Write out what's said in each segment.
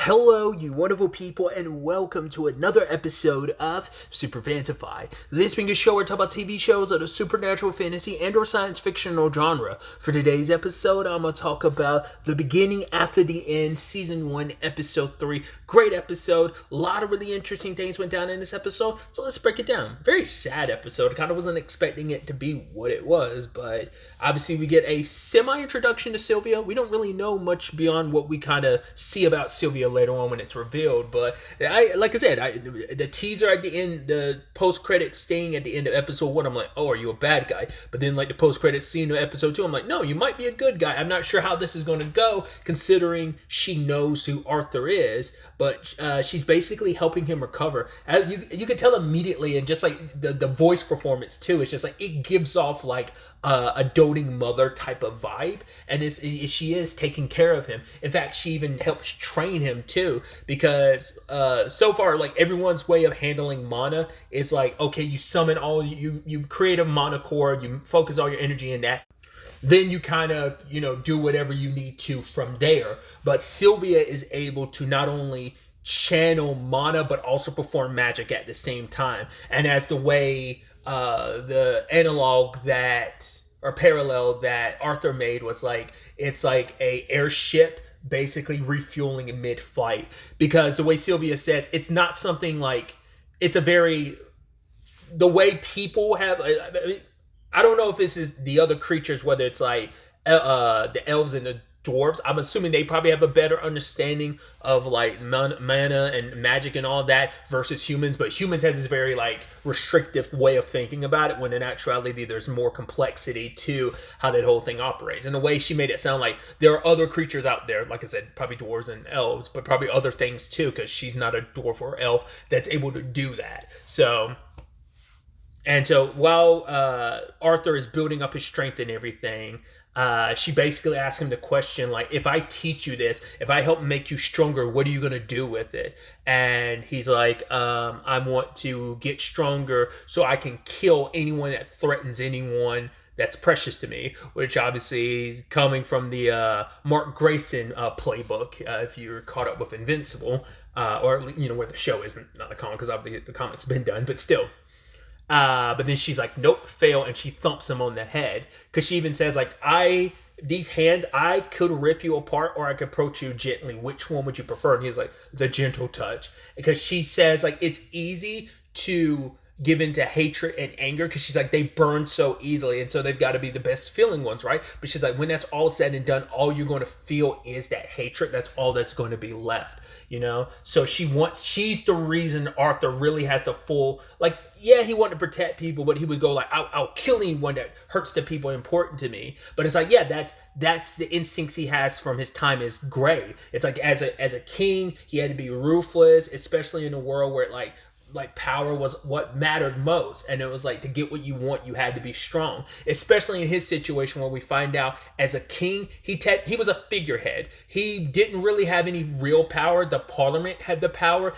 Hello, you wonderful people, and welcome to another episode of SuperFantaFi. This being a show where I talk about TV shows of the supernatural, fantasy, and or science fictional genre. For today's episode, I'm going to talk about The Beginning After the End, Season 1, Episode 3. Great episode. A lot of really interesting things went down in this episode, so let's break it down. Very sad episode. I kind of wasn't expecting it to be what it was, but obviously we get a semi-introduction to Sylvia. We don't really know much beyond what we kind of see about Sylvia later on when it's revealed, but the teaser at the end, the post-credit sting at the end of episode 1, I'm like, oh, are you a bad guy? But then like the post-credit scene of episode 2, I'm like, no, you might be a good guy. I'm not sure how this is going to go considering she knows who Arthur is, but she's basically helping him recover. You can tell immediately, and just like the voice performance too, it's just like it gives off like a doting mother type of vibe, and she is taking care of him. In fact, she even helps train him too, because so far, like, everyone's way of handling mana is like, okay, you summon you create a mana core, you focus all your energy in that, then you kind of, do whatever you need to from there. But Sylvia is able to not only channel mana, but also perform magic at the same time. And as the way the analog parallel that Arthur made was like, it's like a airship basically refueling in mid-flight, because the way Sylvia says, it's not something like, it's a very, the way people have, I don't know if this is the other creatures, whether it's like the elves and the dwarves. I'm assuming they probably have a better understanding of like mana and magic and all that versus humans, but humans have this very like restrictive way of thinking about it, when in actuality there's more complexity to how that whole thing operates. And the way she made it sound like there are other creatures out there, like I said, probably dwarves and elves, but probably other things too, because she's not a dwarf or elf that's able to do that. So while Arthur is building up his strength and everything, she basically asks him the question, like, if I teach you this, if I help make you stronger, what are you going to do with it? And he's like, I want to get stronger so I can kill anyone that threatens anyone that's precious to me, which obviously coming from the Mark Grayson playbook, if you're caught up with Invincible, or, where the show isn't, not the comic, because obviously the comic's been done, but still. But then she's like, nope, fail, and she thumps him on the head, because she even says like, these hands, I could rip you apart, or I could approach you gently. Which one would you prefer? And he's like, the gentle touch, because she says like, it's easy to give into hatred and anger, because she's like, they burn so easily, and so they've got to be the best feeling ones, right? But she's like, when that's all said and done, all you're going to feel is that hatred. That's all that's going to be left, so she's the reason Arthur really has the full, like, yeah, he wanted to protect people, but he would go like, I'll kill anyone that hurts the people important to me. But it's like, yeah, that's the instincts he has from his time as Gray. It's like, as a king, he had to be ruthless, especially in a world where like power was what mattered most, and it was like, to get what you want, you had to be strong. Especially in his situation, where we find out as a king, he was a figurehead. He didn't really have any real power. The parliament had the power.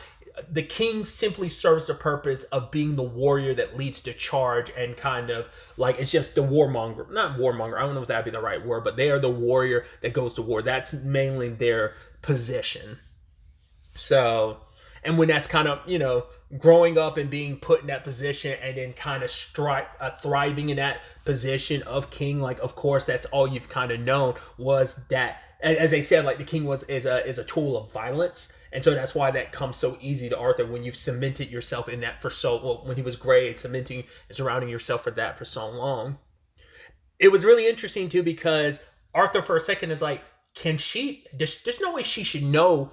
The king simply serves the purpose of being the warrior that leads the charge, and kind of like, it's just the warmonger, not warmonger, I don't know if that'd be the right word, but they are the warrior that goes to war. That's mainly their position. So, and when that's kind of, growing up and being put in that position, and then kind of thriving in that position of king, like, of course, that's all you've kind of known, was that, as they said, like, the king is a tool of violence. And so that's why that comes so easy to Arthur, when you've cemented yourself in that when he was Gray, cementing and surrounding yourself for that for so long. It was really interesting too, because Arthur for a second is like, there's no way she should know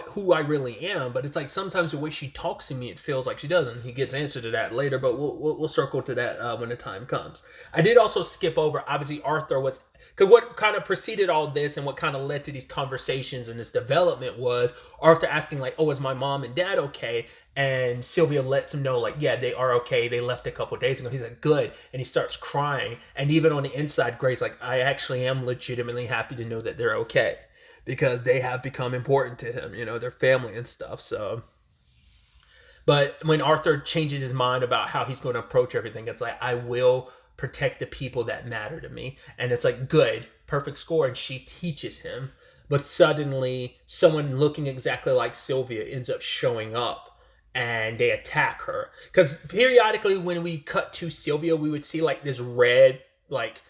who I really am, but it's like, sometimes the way she talks to me, it feels like she doesn't. He gets answer to that later, but we'll circle to that when the time comes. I did also skip over, obviously, Arthur was, because what kind of preceded all this and what kind of led to these conversations and this development was Arthur asking like, oh, is my mom and dad okay? And Sylvia lets him know like, yeah, they are okay. They left a couple of days ago. He's like, good. And he starts crying. And even on the inside, Gray's like, I actually am legitimately happy to know that they're okay, because they have become important to him, their family and stuff. So, but when Arthur changes his mind about how he's going to approach everything, it's like, I will protect the people that matter to me. And it's like, good, perfect score. And she teaches him but suddenly someone looking exactly like Sylvia ends up showing up and they attack her. Because periodically when we cut to Sylvia, we would see like this red, like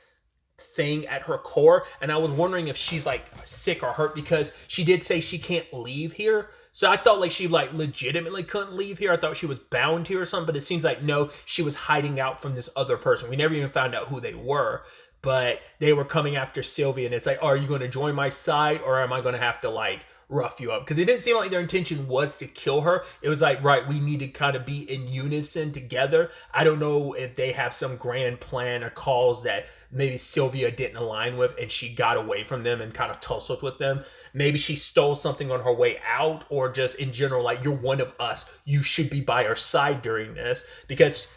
thing at her core, and I was wondering if she's like sick or hurt because she did say she can't leave here. So I thought like she like legitimately couldn't leave here. I thought she was bound here or something, but it seems like no, she was hiding out from this other person. We never even found out who they were, but they were coming after Sylvia, and it's like, are you going to join my side or am I going to have to like rough you up? Because it didn't seem like their intention was to kill her. It was like, right, we need to kind of be in unison together. I don't know if they have some grand plan or cause that maybe Sylvia didn't align with and she got away from them and kind of tussled with them. Maybe she stole something on her way out, or just in general, like, you're one of us. You should be by our side during this. Because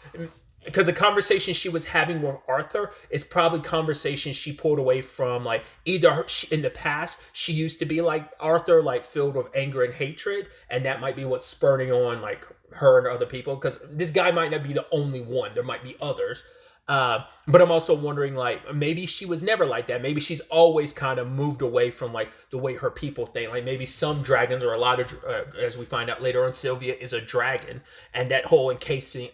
the conversation she was having with Arthur is probably conversations she pulled away from, like, either in the past she used to be like Arthur, like filled with anger and hatred, and that might be what's spurring on like her and other people, because this guy might not be the only one, there might be others. But I'm also wondering, like, maybe she was never like that. Maybe she's always kind of moved away from like the way her people think. Like maybe some dragons, or a lot of, as we find out later on, Sylvia is a dragon, and that whole encasement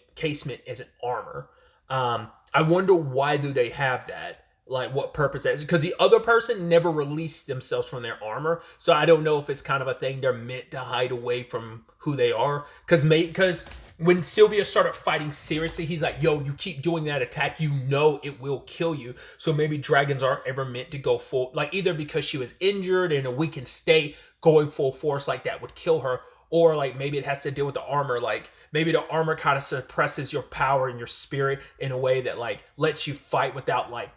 is an armor. I wonder why do they have that? Like what purpose that is? Because the other person never released themselves from their armor, so I don't know if it's kind of a thing they're meant to hide away from who they are. Because when Sylvia started fighting seriously, he's like, yo, you keep doing that attack, you know it will kill you. So maybe dragons aren't ever meant to go full, like either because she was injured in a weakened state, going full force like that would kill her, or like maybe it has to deal with the armor. Like maybe the armor kind of suppresses your power and your spirit in a way that like lets you fight without like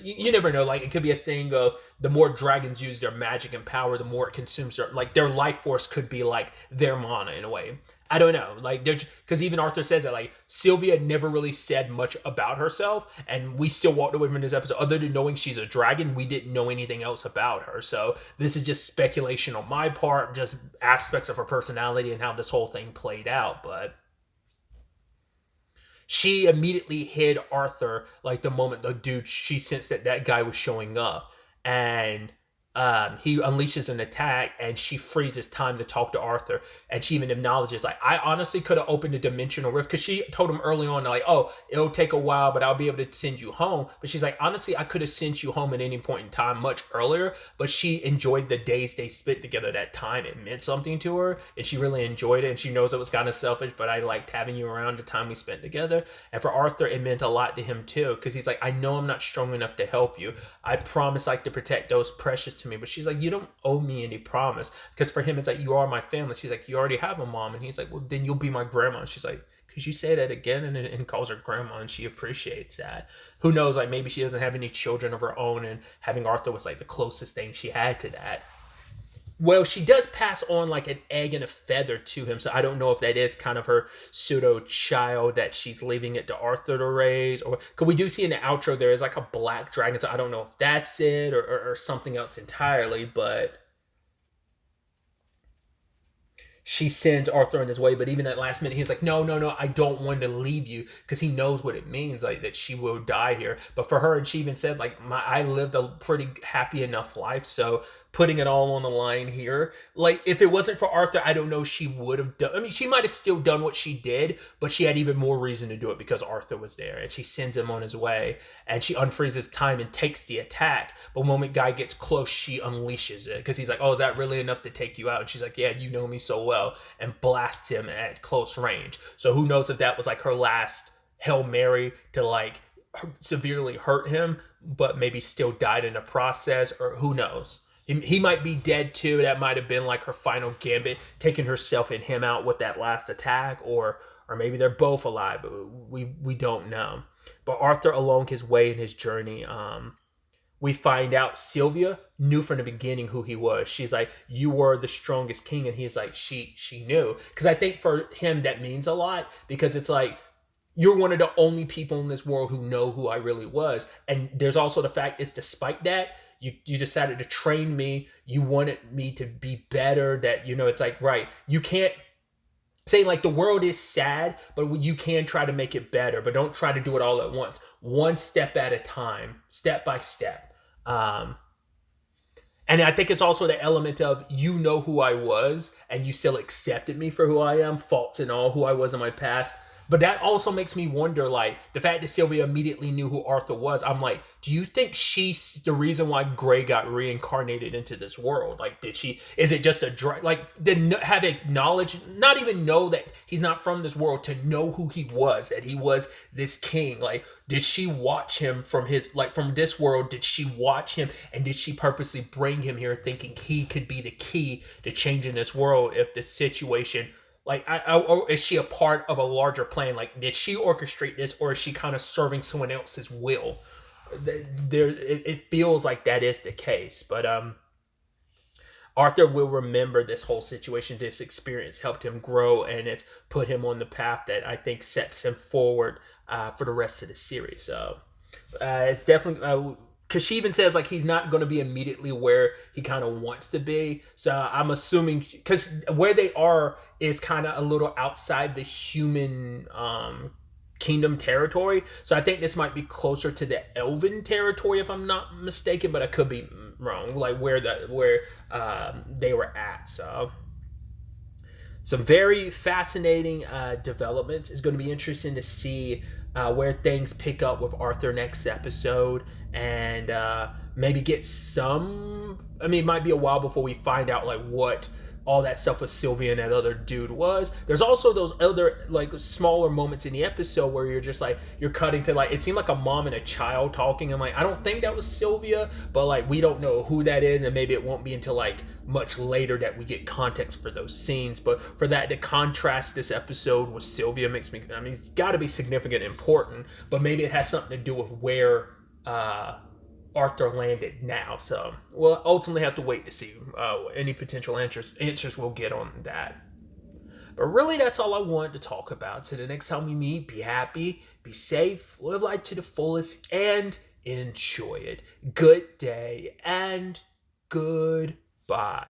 you never know. Like it could be a thing of the more dragons use their magic and power, the more it consumes their life force could be like their mana in a way. I don't know. Like there's, because even Arthur says that like Sylvia never really said much about herself, and we still walked away from this episode other than knowing she's a dragon. We didn't know anything else about her. So this is just speculation on my part, just aspects of her personality and how this whole thing played out. But she immediately hid Arthur like the moment the dude, she sensed that that guy was showing up, and he unleashes an attack, and she freezes time to talk to Arthur, and she even acknowledges like, I honestly could have opened a dimensional rift, because she told him early on like, oh, it'll take a while but I'll be able to send you home. But she's like, honestly, I could have sent you home at any point in time much earlier, but she enjoyed the days they spent together. That time, it meant something to her, and she really enjoyed it, and she knows it was kind of selfish, but I liked having you around the time we spent together. And for Arthur, it meant a lot to him too, because he's like, I know I'm not strong enough to help you. I promise like to protect those precious to me. But she's like, you don't owe me any promise, because for him it's like, you are my family. She's like, you already have a mom. And he's like, well, then you'll be my grandma. And she's like, could you say that again? And calls her grandma, and she appreciates that. Who knows, like maybe she doesn't have any children of her own, and having Arthur was like the closest thing she had to that. Well, she does pass on like an egg and a feather to him, so I don't know if that is kind of her pseudo child that she's leaving it to Arthur to raise, or because we do see in the outro there is like a black dragon, so I don't know if that's it, or something else entirely. But she sends Arthur on his way, but even at last minute, he's like, no, no, no, I don't want to leave you, because he knows what it means, like that she will die here. But for her, and she even said, like, I lived a pretty happy enough life, so putting it all on the line here, like, if it wasn't for Arthur, I don't know she would have done. I mean, she might have still done what she did, but she had even more reason to do it because Arthur was there, and she sends him on his way, and she unfreezes time and takes the attack. But the moment guy gets close, she unleashes it, because he's like, oh, is that really enough to take you out? And she's like, yeah, you know me so well, and blasts him at close range. So who knows if that was like her last Hail Mary to like severely hurt him, but maybe still died in the process, or who knows. He might be dead too. That might have been like her final gambit, taking herself and him out with that last attack, or maybe they're both alive. We don't know. But Arthur, along his way in his journey, we find out Sylvia knew from the beginning who he was. She's like, you were the strongest king, and he's like, she knew, because I think for him that means a lot, because it's like, you're one of the only people in this world who know who I really was. And there's also the fact is, despite that, you decided to train me. You wanted me to be better. That, you know, it's like, right, you can't say like the world is sad, but you can try to make it better, but don't try to do it all at once. One step at a time, step by step. And I think it's also the element of, you know who I was and you still accepted me for who I am, faults and all, who I was in my past. But that also makes me wonder, like, the fact that Sylvia immediately knew who Arthur was. I'm like, do you think she's the reason why Gray got reincarnated into this world? Like, is it just did have acknowledged, not even know that he's not from this world, to know who he was, that he was this king? Like, did she watch him from from this world? Did she watch him, and did she purposely bring him here thinking he could be the key to changing this world if the situation, like, or is she a part of a larger plan? Like, did she orchestrate this, or is she kind of serving someone else's will? It feels like that is the case. But Arthur will remember this whole situation. This experience helped him grow, and it's put him on the path that I think sets him forward for the rest of the series. So it's definitely, because she even says, like, he's not going to be immediately where he kind of wants to be. So I'm assuming, because where they are is kind of a little outside the human kingdom territory. So I think this might be closer to the elven territory, if I'm not mistaken, but I could be wrong, like where they were at. So some very fascinating developments. It's going to be interesting to see where things pick up with Arthur next episode, and maybe get some. I mean, it might be a while before we find out, like, what all that stuff with Sylvia and that other dude was. There's also those other, like, smaller moments in the episode where you're just like, you're cutting to, like, it seemed like a mom and a child talking. I'm like, I don't think that was Sylvia, but, like, we don't know who that is, and maybe it won't be until, like, much later that we get context for those scenes. But for that to contrast this episode with Sylvia makes me, I mean, it's got to be significant, important, but maybe it has something to do with where Arthur landed now. So we'll ultimately have to wait to see any potential answers we'll get on that. But really, that's all I wanted to talk about. So the next time we meet, be happy, be safe, live life to the fullest, and enjoy it. Good day and goodbye.